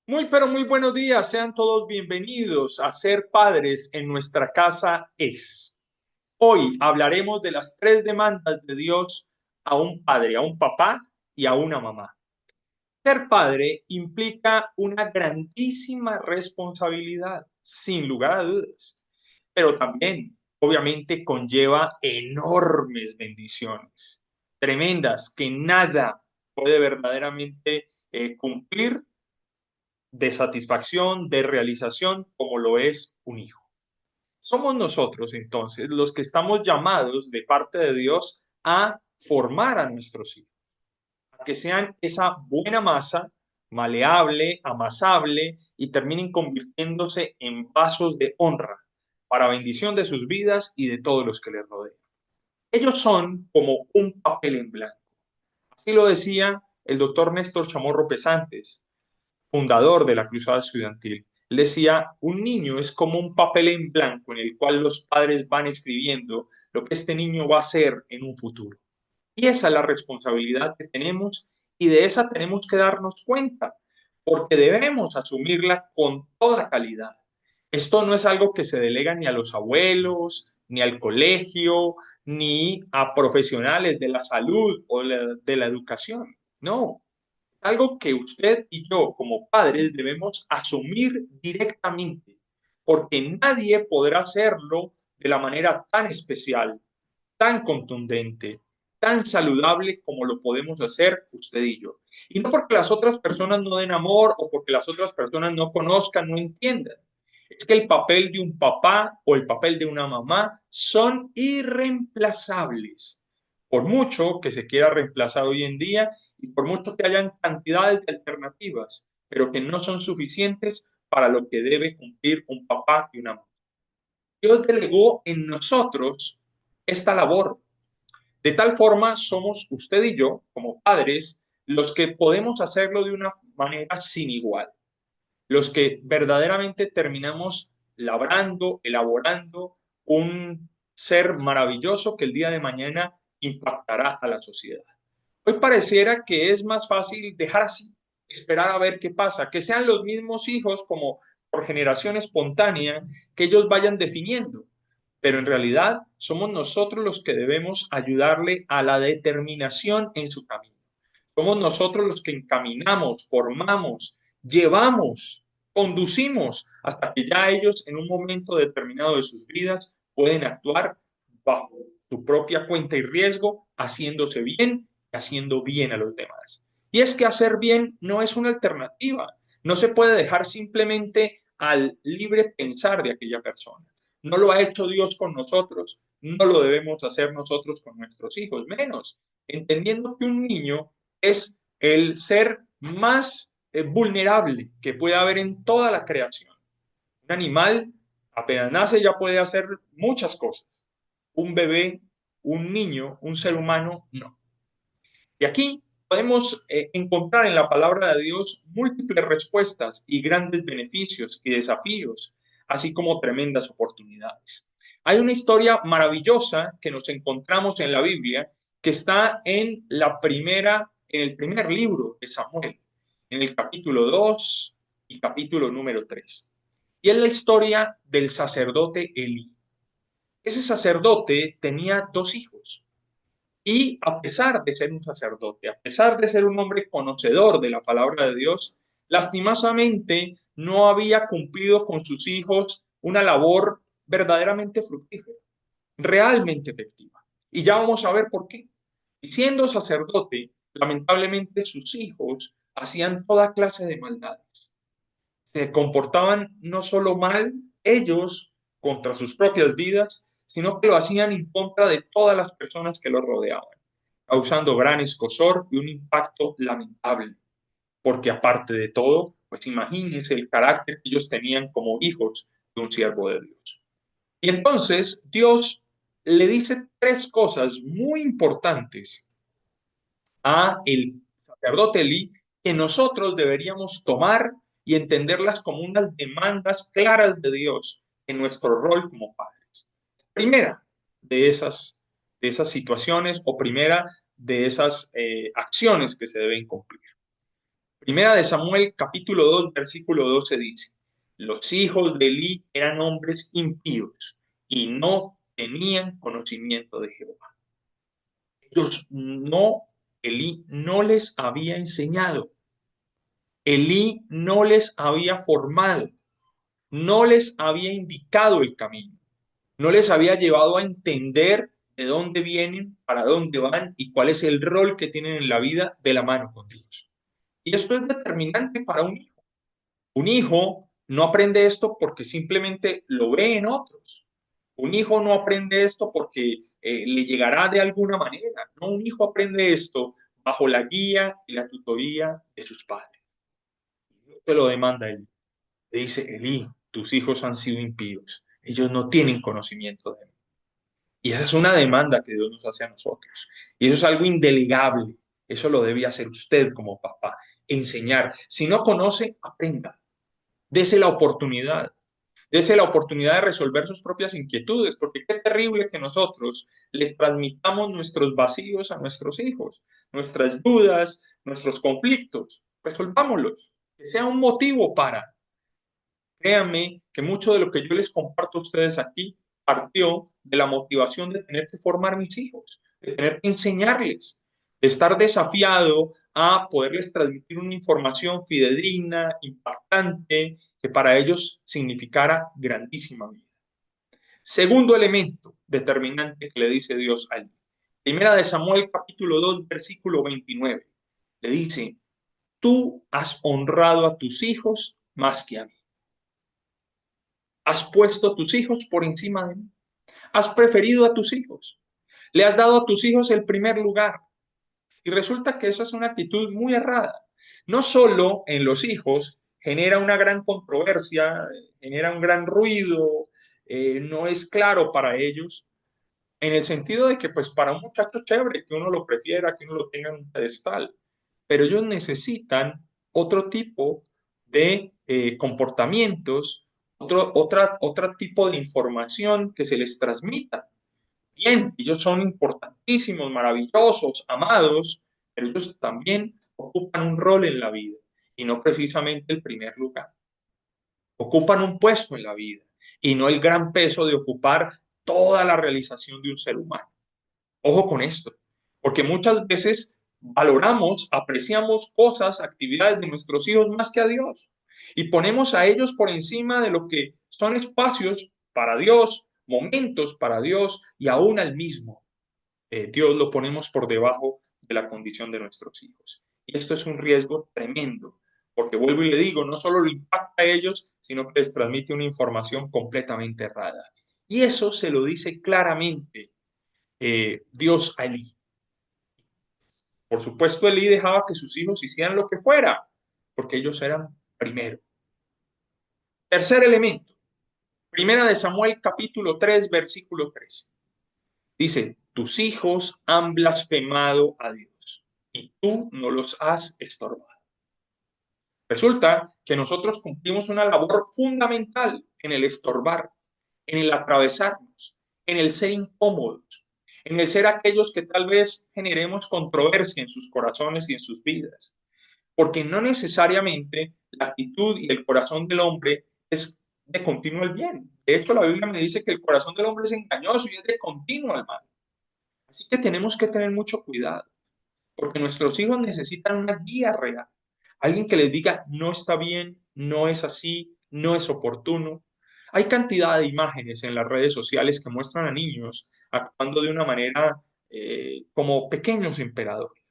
Pero muy buenos días, sean todos bienvenidos a Ser Padres en nuestra casa es. Hoy hablaremos de las tres demandas de Dios a un padre, a un papá y a una mamá. Ser padre implica una grandísima responsabilidad, sin lugar a dudas, pero también, obviamente, conlleva enormes bendiciones, tremendas, que nada puede verdaderamente cumplir de satisfacción, de realización, como lo es un hijo. Somos nosotros entonces los que estamos llamados de parte de Dios a formar a nuestros hijos, a que sean esa buena masa, maleable, amasable y terminen convirtiéndose en vasos de honra para bendición de sus vidas y de todos los que les rodean. Ellos son como un papel en blanco. Así lo decía el doctor Néstor Chamorro Pesantes, fundador de la Cruzada Estudiantil. Él decía, un niño es como un papel en blanco en el cual los padres van escribiendo lo que este niño va a ser en un futuro. Y esa es la responsabilidad que tenemos y de esa tenemos que darnos cuenta, porque debemos asumirla con toda calidad. Esto no es algo que se delega ni a los abuelos, ni al colegio, ni a profesionales de la salud o de la educación. No, algo que usted y yo como padres debemos asumir directamente, porque nadie podrá hacerlo de la manera tan especial, tan contundente, tan saludable como lo podemos hacer usted y yo. Y no porque las otras personas no den amor o porque las otras personas no conozcan, no entiendan. Es que el papel de un papá o el papel de una mamá son irreemplazables. Por mucho que se quiera reemplazar hoy en día y por mucho que hayan cantidades de alternativas, pero que no son suficientes para lo que debe cumplir un papá y una mamá. Dios delegó en nosotros esta labor. De tal forma, somos usted y yo, como padres, los que podemos hacerlo de una manera sin igual, los que verdaderamente terminamos labrando, elaborando un ser maravilloso que el día de mañana impactará a la sociedad. Hoy pareciera que es más fácil dejar así, esperar a ver qué pasa, que sean los mismos hijos como por generación espontánea que ellos vayan definiendo. Pero en realidad somos nosotros los que debemos ayudarle a la determinación en su camino. Somos nosotros los que encaminamos, formamos, llevamos, conducimos hasta que ya ellos en un momento determinado de sus vidas pueden actuar bajo su propia cuenta y riesgo, haciéndose bien y haciendo bien a los demás. Y es que hacer bien no es una alternativa, no se puede dejar simplemente al libre pensar de aquella persona. No lo ha hecho Dios con nosotros, no lo debemos hacer nosotros con nuestros hijos, menos entendiendo que un niño es el ser más vulnerable que puede haber en toda la creación. Un animal apenas nace ya puede hacer muchas cosas. Un bebé, un niño, un ser humano, no. Y aquí podemos encontrar en la palabra de Dios múltiples respuestas y grandes beneficios y desafíos, así como tremendas oportunidades. Hay una historia maravillosa que nos encontramos en la Biblia que está en el primer libro de Samuel, en el capítulo 2 y capítulo número 3. Y es la historia del sacerdote Elí. Ese sacerdote tenía dos hijos. Y a pesar de ser un sacerdote, a pesar de ser un hombre conocedor de la palabra de Dios, lastimosamente no había cumplido con sus hijos una labor verdaderamente fructífera, realmente efectiva. Y ya vamos a ver por qué. Y siendo sacerdote, lamentablemente sus hijos hacían toda clase de maldades. Se comportaban no solo mal ellos contra sus propias vidas, sino que lo hacían en contra de todas las personas que los rodeaban, causando gran escozor y un impacto lamentable, porque aparte de todo, pues imagínense el carácter que ellos tenían como hijos de un siervo de Dios. Y entonces Dios le dice tres cosas muy importantes a el sacerdote Elí que nosotros deberíamos tomar y entenderlas como unas demandas claras de Dios en nuestro rol como padres. Primera de esas situaciones o primera de esas acciones que se deben cumplir. Primera de Samuel, capítulo 2, versículo 12 dice, los hijos de Elí eran hombres impíos y no tenían conocimiento de Jehová. Ellos no, Elí no les había enseñado, Elí no les había formado, no les había indicado el camino, no les había llevado a entender de dónde vienen, para dónde van y cuál es el rol que tienen en la vida de la mano con Dios. Y esto es determinante para un hijo. Un hijo no aprende esto porque simplemente lo ve en otros. Un hijo no aprende esto porque le llegará de alguna manera. No, un hijo aprende esto bajo la guía y la tutoría de sus padres. Dios te lo demanda él. Te dice, Elí, tus hijos han sido impíos. Ellos no tienen conocimiento de mí. Y esa es una demanda que Dios nos hace a nosotros. Y eso es algo indelegable. Eso lo debe hacer usted como papá. Enseñar. Si no conoce, aprenda. Dese la oportunidad. Dese la oportunidad de resolver sus propias inquietudes, porque qué terrible que nosotros les transmitamos nuestros vacíos a nuestros hijos, nuestras dudas, nuestros conflictos. Resolvámoslos. Que sea un motivo para. Créanme que mucho de lo que yo les comparto a ustedes aquí partió de la motivación de tener que formar mis hijos, de tener que enseñarles, de estar desafiado a poderles transmitir una información fidedigna, impactante, que para ellos significara grandísima vida. Segundo elemento determinante que le dice Dios a él. Primera de Samuel capítulo 2 versículo 29. Le dice, tú has honrado a tus hijos más que a mí. Has puesto a tus hijos por encima de mí. Has preferido a tus hijos. Le has dado a tus hijos el primer lugar. Y resulta que esa es una actitud muy errada. No solo en los hijos genera una gran controversia, genera un gran ruido, no es claro para ellos, en el sentido de que pues para un muchacho chévere, que uno lo prefiera, que uno lo tenga en un pedestal, pero ellos necesitan otro tipo de comportamientos, otro tipo de información que se les transmita. Bien, ellos son importantísimos, maravillosos, amados, pero ellos también ocupan un rol en la vida y no precisamente el primer lugar. Ocupan un puesto en la vida y no el gran peso de ocupar toda la realización de un ser humano. Ojo con esto, porque muchas veces valoramos, apreciamos cosas, actividades de nuestros hijos más que a Dios y ponemos a ellos por encima de lo que son espacios para Dios, momentos para Dios y aún al mismo. Dios lo ponemos por debajo de la condición de nuestros hijos. Y esto es un riesgo tremendo, porque vuelvo y le digo, no solo lo impacta a ellos, sino que les transmite una información completamente errada. Y eso se lo dice claramente Dios a Elí. Por supuesto, Elí dejaba que sus hijos hicieran lo que fuera, porque ellos eran primero. Tercer elemento, Primera de Samuel capítulo 3, versículo 3. Dice, tus hijos han blasfemado a Dios y tú no los has estorbado. Resulta que nosotros cumplimos una labor fundamental en el estorbar, en el atravesarnos, en el ser incómodos, en el ser aquellos que tal vez generemos controversia en sus corazones y en sus vidas. Porque no necesariamente la actitud y el corazón del hombre es de continuo el bien. De hecho, la Biblia me dice que el corazón del hombre es engañoso y es de continuo el mal. Así que tenemos que tener mucho cuidado, porque nuestros hijos necesitan una guía real. Alguien que les diga, no está bien, no es así, no es oportuno. Hay cantidad de imágenes en las redes sociales que muestran a niños actuando de una manera como pequeños emperadores,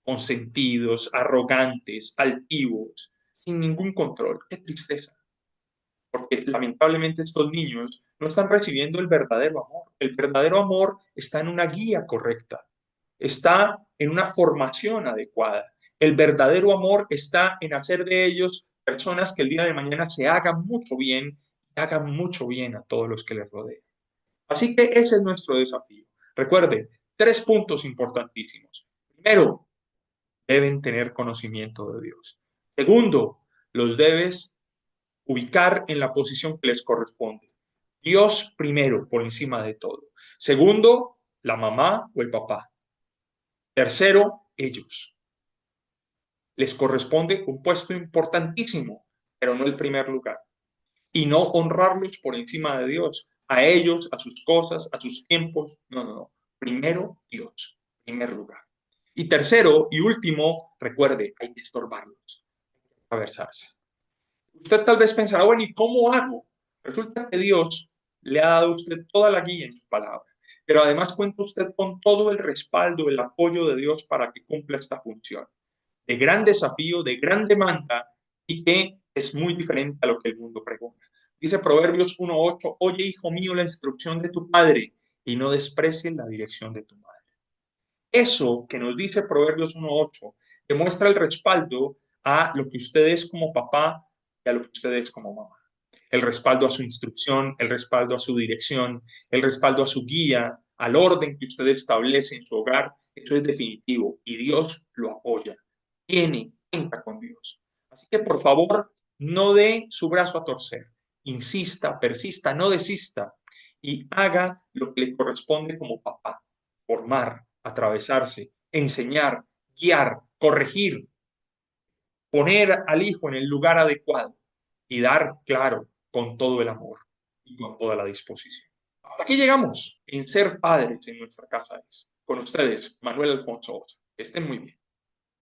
consentidos, arrogantes, altivos, sin ningún control. Qué tristeza, porque lamentablemente estos niños no están recibiendo el verdadero amor. El verdadero amor está en una guía correcta, está en una formación adecuada. El verdadero amor está en hacer de ellos personas que el día de mañana se hagan mucho bien y hagan mucho bien a todos los que les rodean. Así que ese es nuestro desafío. Recuerden, 3 puntos importantísimos. Primero, deben tener conocimiento de Dios. Segundo, los debes ubicar en la posición que les corresponde. Dios primero, por encima de todo. Segundo, la mamá o el papá. Tercero, ellos. Les corresponde un puesto importantísimo, pero no el primer lugar. Y no honrarlos por encima de Dios, a ellos, a sus cosas, a sus tiempos. No, no, no. Primero Dios, primer lugar. Y tercero y último, recuerde, hay que estorbarlos, conversarse. Usted tal vez pensará, bueno, ¿y cómo hago? Resulta que Dios le ha dado a usted toda la guía en su palabra, pero además cuenta usted con todo el respaldo, el apoyo de Dios para que cumpla esta función de gran desafío, de gran demanda y que es muy diferente a lo que el mundo pregunta. Dice Proverbios 1:8, oye, hijo mío, la instrucción de tu padre y no desprecies la dirección de tu madre. Eso que nos dice Proverbios 1:8 demuestra el respaldo a lo que usted es como papá y a lo que usted es como mamá. El respaldo a su instrucción, el respaldo a su dirección, el respaldo a su guía, al orden que usted establece en su hogar, eso es definitivo y Dios lo apoya. Cuenta con Dios. Así que por favor, no dé su brazo a torcer. Insista, persista, no desista y haga lo que le corresponde como papá. Formar, atravesarse, enseñar, guiar, corregir, poner al hijo en el lugar adecuado y dar, claro, con todo el amor y con toda la disposición. Hasta aquí llegamos en ser padres en nuestra casa. Con ustedes, Manuel Alfonso Osa. Que estén muy bien.